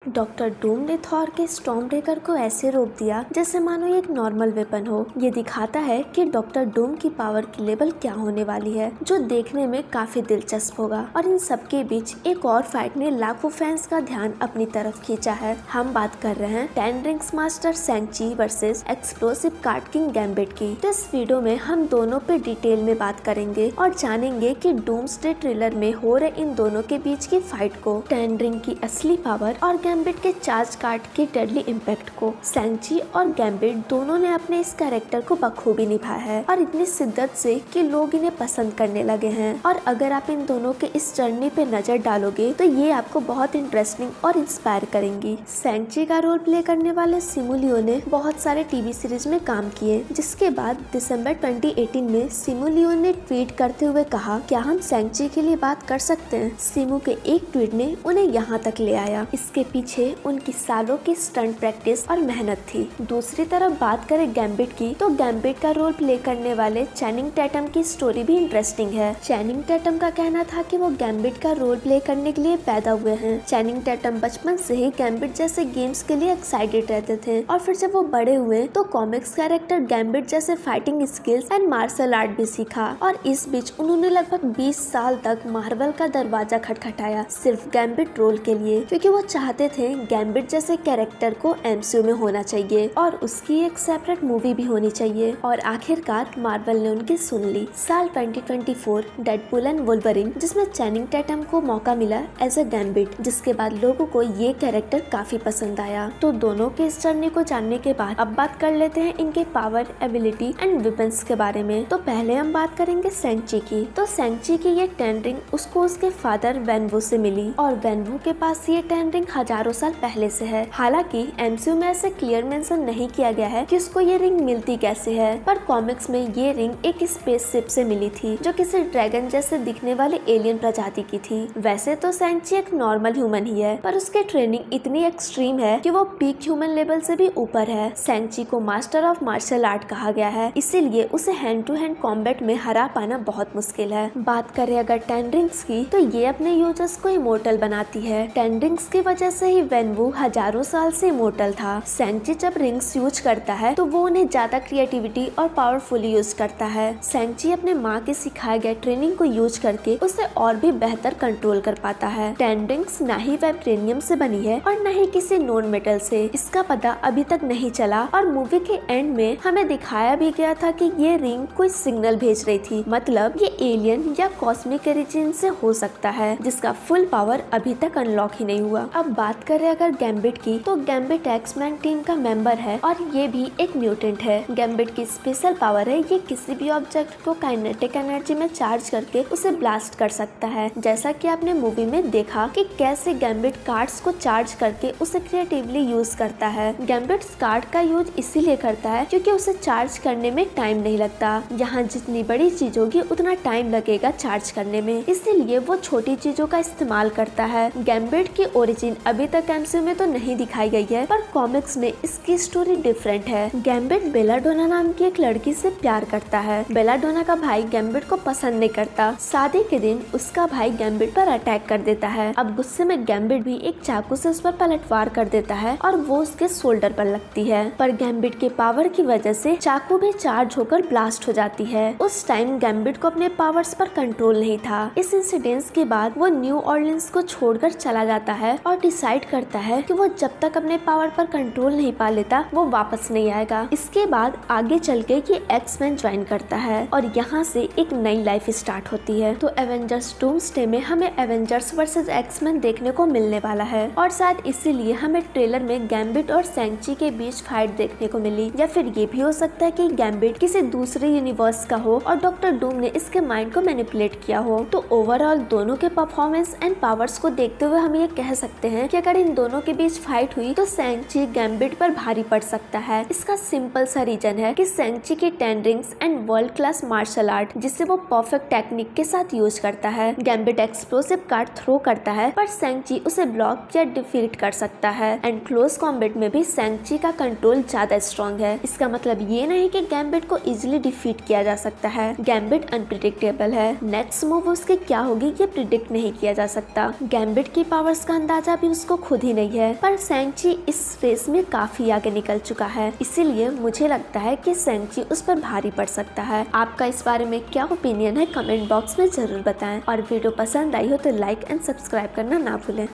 Doctor Doom ने Thor के Stormbreaker को ऐसे रोक दिया जैसे मानो ये एक नॉर्मल वेपन हो। ये दिखाता है कि डॉक्टर डूम की पावर की लेवल क्या होने वाली है, जो देखने में काफी दिलचस्प होगा। और इन सबके बीच एक और फाइट ने लाखों फैंस का ध्यान अपनी तरफ खींचा है। हम बात कर रहे हैं ten rings master शैंग-ची versus explosive card king gambit की। तो इस वीडियो में हम दोनों पे डिटेल में बात करेंगे और जानेंगे कि डूम्सडे ट्रेलर में हो रहे इन दोनों के बीच की फाइट को, टेन रिंग की असली पावर और गैम्बिट के चार्ज कार्ड के डेडली इम्पैक्ट को। शैंग-ची और गैम्बिट दोनों ने अपने इस कैरेक्टर को बखूबी निभाया है और इतनी शिद्दत से कि लोग इन्हें पसंद करने लगे हैं। और अगर आप इन दोनों के इस जर्नी पे नजर डालोगे तो ये आपको बहुत इंटरेस्टिंग और इंस्पायर करेंगी। शैंग-ची का रोल प्ले करने वाले सिमू लियो ने बहुत सारे टीवी सीरीज में काम किए, जिसके बाद दिसंबर 2018 में सिमू लियो ने ट्वीट करते हुए कहा, क्या हम शैंग-ची के लिए बात कर सकते हैं। सिमू के एक ट्वीट ने उन्हें यहाँ तक ले आया। इसके पीछे उनकी सालों की स्टंट प्रैक्टिस और मेहनत थी। दूसरी तरफ बात करें गैम्बिट की, तो गैम्बिट का रोल प्ले करने वाले चैनिंग टैटम की स्टोरी भी इंटरेस्टिंग है। चैनिंग टैटम का कहना था कि वो गैम्बिट का रोल प्ले करने के लिए पैदा हुए हैं। चैनिंग टैटम बचपन से ही गैम्बिट जैसे गेम्स के लिए एक्साइटेड रहते थे और फिर जब वो बड़े हुए तो कॉमिक्स कैरेक्टर गैम्बिट जैसे fighting skills and martial art भी सीखा। और इस बीच उन्होंने लगभग 20 साल तक मार्वल का दरवाजा खटखटाया सिर्फ गैम्बिट रोल के लिए, क्योंकि वो चाहते थे गैम्बिट जैसे कैरेक्टर को एमसीयू में होना चाहिए और उसकी एक सेपरेट मूवी भी होनी चाहिए। और आखिरकार मार्वल ने उनकी सुन ली। साल 2024 डेडपूल एंड वुल्वरीन, जिसमें चैनिंग टैटम को मौका मिला एज अ गैम्बिट, जिसके बाद लोगों को ये कैरेक्टर काफी पसंद आया। तो दोनों के इस जर्नी को जानने के बाद अब बात कर लेते हैं इनके पावर, एबिलिटी एंड वेपन्स के बारे में। तो पहले हम बात करेंगे शैंग-ची की। तो शैंग-ची की ये टेन रिंग उसको उसके फादर वेनवू से मिली और वेनवू के पास ये टेन रिंग हजारों साल पहले से है। हालांकि एमसीयू में ऐसे क्लियर मेंशन नहीं किया गया है कि उसको ये रिंग मिलती कैसे है, पर कॉमिक्स में ये रिंग एक स्पेसशिप से मिली थी जो किसी ड्रैगन जैसे दिखने वाले एलियन प्रजाति की थी। वैसे तो शैंग-ची एक नॉर्मल ह्यूमन ही है, पर उसकी ट्रेनिंग इतनी एक्सट्रीम है कि वो पीक ह्यूमन लेवल से भी ऊपर है। शैंग-ची को मास्टर ऑफ मार्शल आर्ट कहा गया है, इसीलिए उसे हैंड टू हैंड कॉम्बैट में हरा पाना बहुत मुश्किल है। बात करें अगर टेन रिंग्स की, तो ये अपने यूजर्स को इमोर्टल बनाती है। टेन रिंग्स की वजह से ही वेनवू हजारों साल से इमोर्टल था। शैंग-ची जब रिंग्स यूज करता है तो वो उन्हें ज्यादा क्रिएटिविटी और पावरफुली यूज करता है। शैंग-ची अपने माँ के सिखाए गए ट्रेनिंग को यूज करके उसे और भी बेहतर कंट्रोल कर पाता है। टेन रिंग्स न ही वाइब्रेनियम से बनी है और न ही किसी नॉन मेटल से, इसका पता अभी तक नहीं चला। और मूवी के एंड में हमें दिखाया भी गया था कि ये रिंग कोई सिग्नल भेज रही थी, मतलब ये एलियन या कॉस्मिक ओरिजिन से हो सकता है, जिसका फुल पावर अभी तक अनलॉक ही नहीं हुआ। अब बात करें अगर गैम्बिट की, तो गैम्बिट एक्समैन टीम का मेंबर है और ये भी एक म्यूटेंट है। गैम्बिट की स्पेशल पावर है, ये किसी भी ऑब्जेक्ट को काइनेटिक एनर्जी में चार्ज करके उसे ब्लास्ट कर सकता है। जैसा कि आपने मूवी में देखा कि कैसे गैम्बिट कार्ड्स को चार्ज करके उसे क्रिएटिवली यूज करता है। गैम्बिट कार्ड का यूज इसीलिए करता है क्योंकि उसे चार्ज करने में टाइम नहीं लगता। यहाँ जितनी बड़ी चीज होगी उतना टाइम लगेगा चार्ज करने में, इसीलिए वो छोटी चीजों का इस्तेमाल करता है। गैम्बिट की ओरिजिन अभी तक एमसीयू में तो नहीं दिखाई गई है, पर कॉमिक्स में इसकी स्टोरी डिफरेंट है। गैम्बिट बेलाडोना नाम की एक लड़की से प्यार करता है। बेलाडोना का भाई गैम्बिट को पसंद नहीं करता। शादी के दिन उसका भाई गैम्बिट पर अटैक कर देता है। अब गुस्से में गैम्बिट भी एक चाकू से उस पर पलटवार कर देता है और वो उसके शोल्डर पर लगती है, पर गैम्बिट के पावर की वजह से चाकू भी चार्ज होकर ब्लास्ट हो जाती है। उस टाइम गैम्बिट को अपने पावर्स पर कंट्रोल नहीं था। इस इंसिडेंस के बाद वो न्यू ऑर्लिन्स को छोड़कर चला जाता है और डिसाइड करता है कि वो जब तक अपने पावर पर कंट्रोल नहीं पा लेता वो वापस नहीं आएगा। इसके बाद आगे चल के ये एक्समैन ज्वाइन करता है और यहाँ से एक नई लाइफ स्टार्ट होती है। तो एवेंजर्स डूम्सडे में हमें एवेंजर्स वर्सेस एक्समैन देखने को मिलने वाला है और शायद इसीलिए हमें ट्रेलर में गैम्बिट और शैंग-ची के बीच फाइट देखने को मिली, या फिर ये भी हो सकता है कि गैम्बिट किसी दूसरे यूनिवर्स का हो और डॉक्टर डूम ने इसके माइंड को मैनिपुलेट किया हो। तो ओवरऑल दोनों के परफॉर्मेंस एंड पावर्स को देखते हुए हम ये कह सकते हैं कि अगर इन दोनों के बीच फाइट हुई तो शैंग-ची गैम्बिट पर भारी पड़ सकता है। इसका सिंपल सा रीजन है कि शैंग-ची की ten rings and world class martial art, जिसे वो परफेक्ट टेक्निक के साथ यूज करता है। गैम्बिट एक्सप्लोसिव कार्ड थ्रो करता है, पर शैंग-ची उसे ब्लॉक या डिफीट कर सकता है। एंड क्लोज कॉम्बैट में भी शैंग-ची का कंट्रोल ज्यादा स्ट्रॉन्ग है। इसका मतलब ये नहीं कि गैम्बिट को इजिली डिफीट किया जा सकता है। गैम्बिट अनप्रिडिक्टेबल है, नेक्स्ट मूव उसकी क्या होगी ये प्रिडिक्ट नहीं किया जा सकता। गैम्बिट की पावर्स का अंदाजा भी उसको खुद ही नहीं है, पर सेंगची इस रेस में काफी आगे निकल चुका है, इसीलिए मुझे लगता है कि सेंगची उस पर भारी पड़ सकता है। आपका इस बारे में क्या ओपिनियन है कमेंट बॉक्स में जरूर बताएं और वीडियो पसंद आई हो तो लाइक एंड सब्सक्राइब करना ना भूलें।